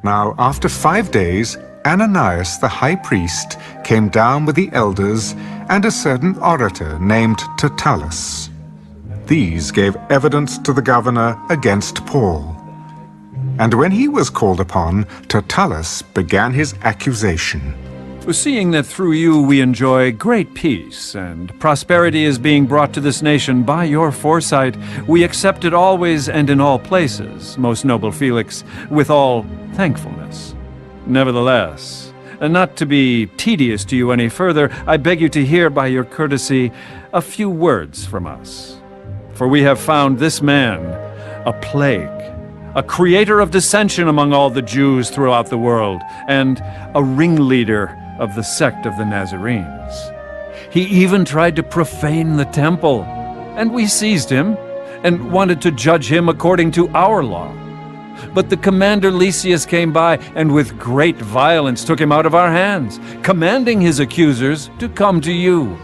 Now, after 5 days, Ananias the high priest came down with the elders and a certain orator named Tertullus. These gave evidence to the governor against Paul. And when he was called upon, Tertullus began his accusation. Seeing that through you we enjoy great peace, and prosperity is being brought to this nation by your foresight, we accept it always and in all places, most noble Felix, with all thankfulness. Nevertheless, and not to be tedious to you any further, I beg you to hear by your courtesy a few words from us. For we have found this man a plague, a creator of dissension among all the Jews throughout the world, and a ringleader of the sect of the Nazarenes. He even tried to profane the temple, and we seized him and wanted to judge him according to our law. But the commander Lysias came by and with great violence took him out of our hands, commanding his accusers to come to you.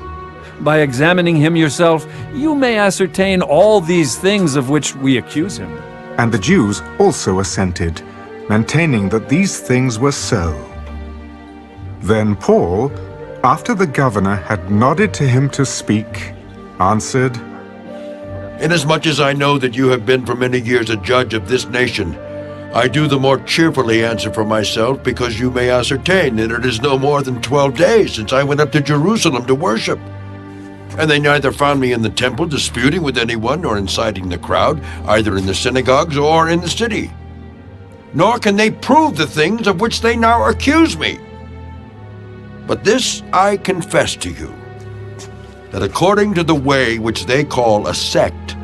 By examining him yourself, you may ascertain all these things of which we accuse him. And the Jews also assented, maintaining that these things were so. Then Paul, after the governor had nodded to him to speak, answered, Inasmuch as I know that you have been for many years a judge of this nation, I do the more cheerfully answer for myself, because you may ascertain that it is no more than 12 days since I went up to Jerusalem to worship. And they neither found me in the temple disputing with anyone nor inciting the crowd, either in the synagogues or in the city. Nor can they prove the things of which they now accuse me. But this I confess to you, that according to the way which they call a sect,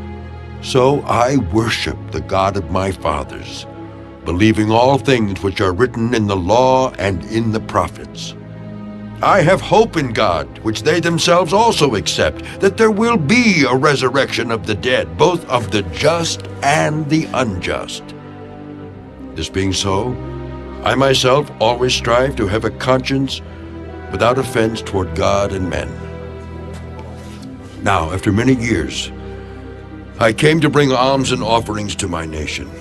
so I worship the God of my fathers, believing all things which are written in the law and in the prophets. I have hope in God, which they themselves also accept, that there will be a resurrection of the dead, both of the just and the unjust. This being so, I myself always strive to have a conscience without offense toward God and men. Now, after many years, I came to bring alms and offerings to my nation,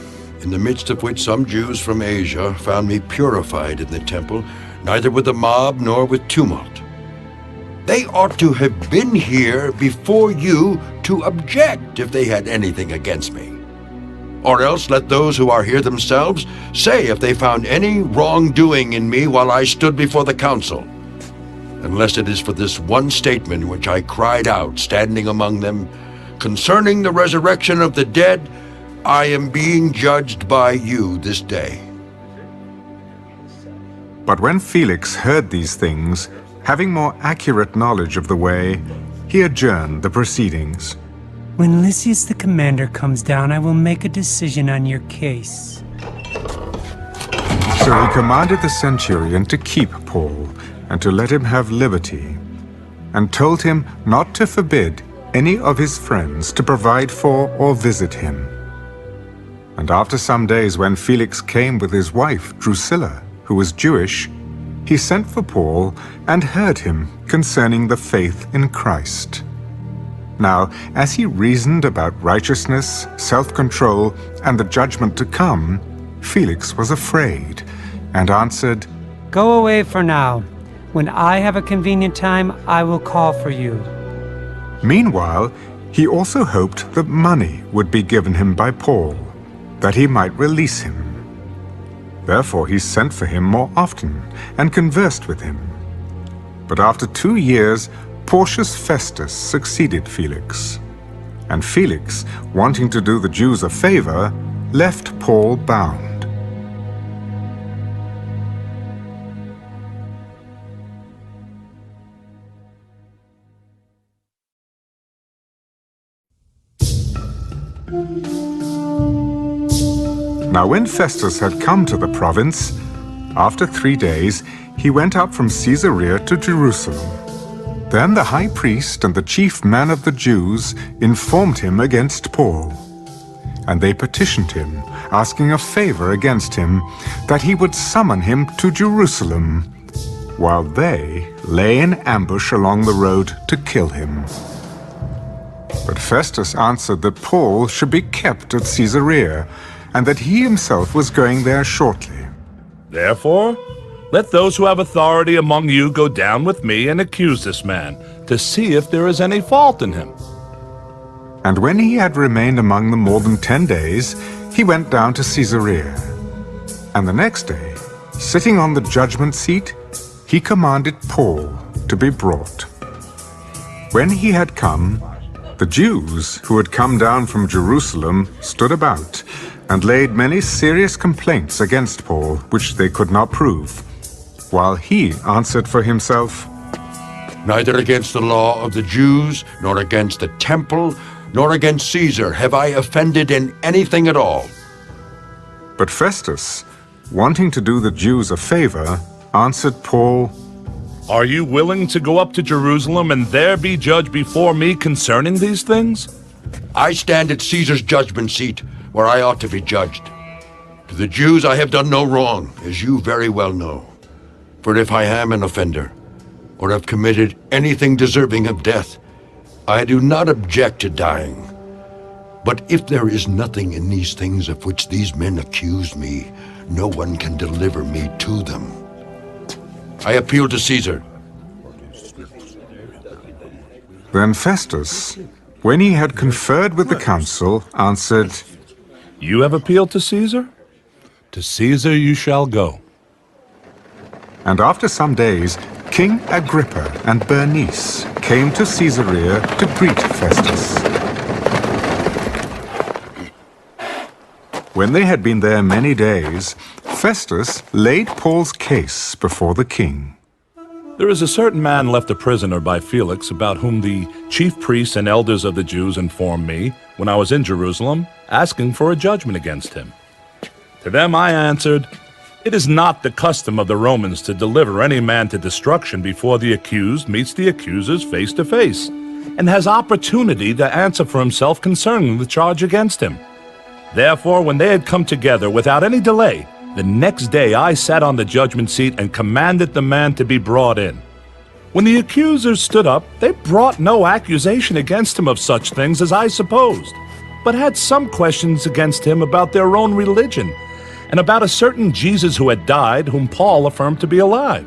in the midst of which some Jews from Asia found me purified in the temple, neither with a mob nor with tumult. They ought to have been here before you to object if they had anything against me. Or else let those who are here themselves say if they found any wrongdoing in me while I stood before the council. Unless it is for this one statement which I cried out, standing among them, concerning the resurrection of the dead, I am being judged by you this day. But when Felix heard these things, having more accurate knowledge of the way, he adjourned the proceedings. When Lysias the commander comes down, I will make a decision on your case. So he commanded the centurion to keep Paul, and to let him have liberty, and told him not to forbid any of his friends to provide for or visit him. And after some days, when Felix came with his wife Drusilla, who was Jewish, he sent for Paul and heard him concerning the faith in Christ. Now, as he reasoned about righteousness, self-control, and the judgment to come, Felix was afraid, and answered, Go away for now. When I have a convenient time, I will call for you. Meanwhile, he also hoped that money would be given him by Paul, that he might release him. Therefore he sent for him more often, and conversed with him. But after 2 years, Porcius Festus succeeded Felix. And Felix, wanting to do the Jews a favor, left Paul bound. Now when Festus had come to the province, after 3 days, he went up from Caesarea to Jerusalem. Then the high priest and the chief man of the Jews informed him against Paul. And they petitioned him, asking a favor against him, that he would summon him to Jerusalem, while they lay in ambush along the road to kill him. But Festus answered that Paul should be kept at Caesarea, and that he himself was going there shortly. Therefore, let those who have authority among you go down with me and accuse this man, to see if there is any fault in him. And when he had remained among them more than 10 days, he went down to Caesarea. And the next day, sitting on the judgment seat, he commanded Paul to be brought. When he had come, the Jews who had come down from Jerusalem stood about and laid many serious complaints against Paul, which they could not prove, while he answered for himself, Neither against the law of the Jews, nor against the temple, nor against Caesar have I offended in anything at all. But Festus, wanting to do the Jews a favor, answered Paul, Are you willing to go up to Jerusalem and there be judged before me concerning these things? I stand at Caesar's judgment seat, where I ought to be judged. To the Jews I have done no wrong, as you very well know. For if I am an offender, or have committed anything deserving of death, I do not object to dying. But if there is nothing in these things of which these men accuse me, no one can deliver me to them. I appeal to Caesar. Then Festus, when he had conferred with the council, answered, You have appealed to Caesar? To Caesar you shall go. And after some days, King Agrippa and Bernice came to Caesarea to greet Festus. When they had been there many days, Festus laid Paul's case before the king. There is a certain man left a prisoner by Felix, about whom the chief priests and elders of the Jews informed me when I was in Jerusalem, asking for a judgment against him. To them I answered, It is not the custom of the Romans to deliver any man to destruction before the accused meets the accusers face to face, and has opportunity to answer for himself concerning the charge against him. Therefore, when they had come together without any delay, the next day I sat on the judgment seat and commanded the man to be brought in. When the accusers stood up, they brought no accusation against him of such things as I supposed, but had some questions against him about their own religion, and about a certain Jesus who had died, whom Paul affirmed to be alive.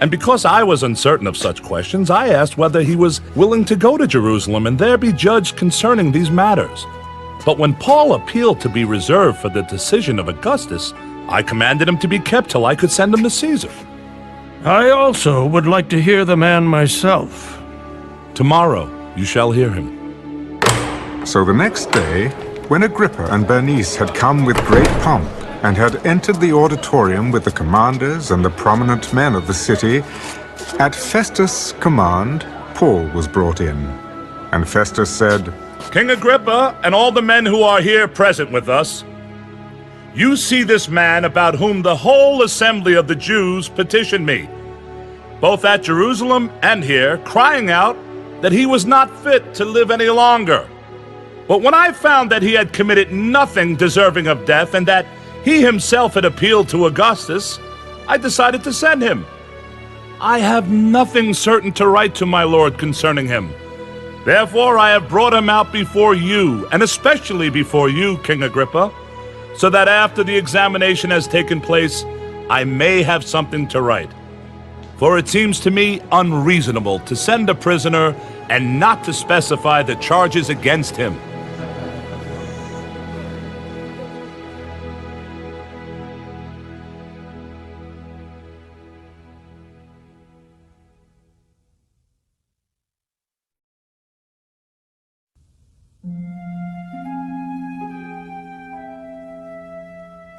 And because I was uncertain of such questions, I asked whether he was willing to go to Jerusalem and there be judged concerning these matters. But when Paul appealed to be reserved for the decision of Augustus, I commanded him to be kept till I could send him to Caesar. I also would like to hear the man myself. Tomorrow you shall hear him. So the next day, when Agrippa and Bernice had come with great pomp, and had entered the auditorium with the commanders and the prominent men of the city, at Festus' command, Paul was brought in. And Festus said, King Agrippa and all the men who are here present with us, you see this man about whom the whole assembly of the Jews petitioned me, both at Jerusalem and here, crying out that he was not fit to live any longer. But when I found that he had committed nothing deserving of death, and that he himself had appealed to Augustus, I decided to send him. I have nothing certain to write to my lord concerning him. Therefore I have brought him out before you, and especially before you, King Agrippa, so that after the examination has taken place, I may have something to write. For it seems to me unreasonable to send a prisoner and not to specify the charges against him.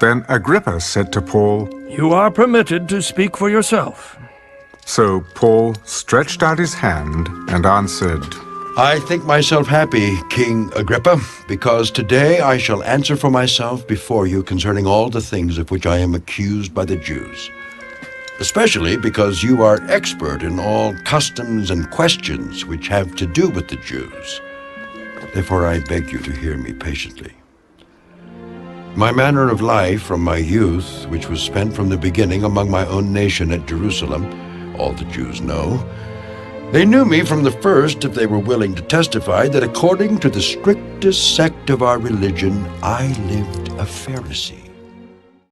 Then Agrippa said to Paul, You are permitted to speak for yourself. So Paul stretched out his hand and answered, I think myself happy, King Agrippa, because today I shall answer for myself before you concerning all the things of which I am accused by the Jews, especially because you are expert in all customs and questions which have to do with the Jews. Therefore I beg you to hear me patiently. My manner of life from my youth, which was spent from the beginning among my own nation at Jerusalem, all the Jews know. They knew me from the first, if they were willing to testify, that according to the strictest sect of our religion, I lived a Pharisee.